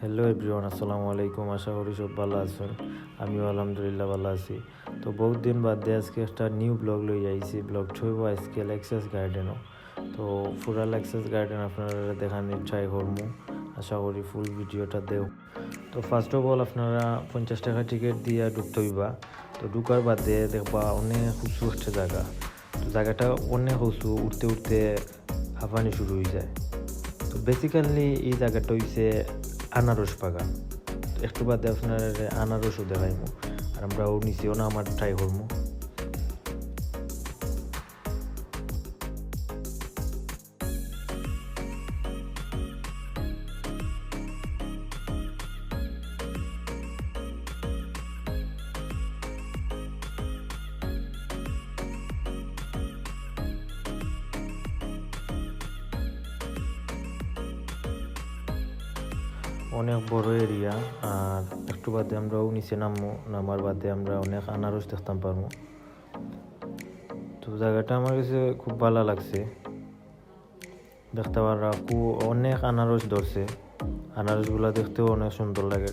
Hello everyone, আসসালামু আলাইকুম। আশা করি সব ভালো আছেন। আমিও আলহামদুলিল্লাহ ভালো আছি। তো বহুত দিন বাদে আজকে একটা নিউ ব্লগ লই আইছি। ব্লগটা হইব আজকে লেক্সাস গার্ডেনও। তো পুরা লেক্সাস গার্ডেন আপনারা দেখানোর ট্রাই করবো। আশা করি ফুল ভিডিওটা দেও। তো ফার্স্ট অফ অল আপনারা 50 টাকা টিকিট দিয়ে ঢুকতে হইবা। তো ঢুকার বাদে দেখবা অনেক উঁচু একটা জায়গা। তো জায়গাটা অনেক উঁচু, উঠতে উঠতে হাঁপানি শুরু হয়ে যায়। তো বেসিক্যালি এই জায়গাটা হইছে আনারস বাগান। একটু বাদে আপনার আনারসও দেখাইমু, আর আমরাও নিচেও না আমার ট্রাই করবো। অনেক বড় এরিয়া, আর একটু বাদে আমরাও নিচে নামবো। নামার বাদে আমরা অনেক আনারস দেখতাম পারবো। তো জায়গাটা আমার কাছে খুব ভালো লাগছে। দেখতে পারা অনেক আনারস ধরছে। আনারসগুলা দেখতেও অনেক সুন্দর লাগে।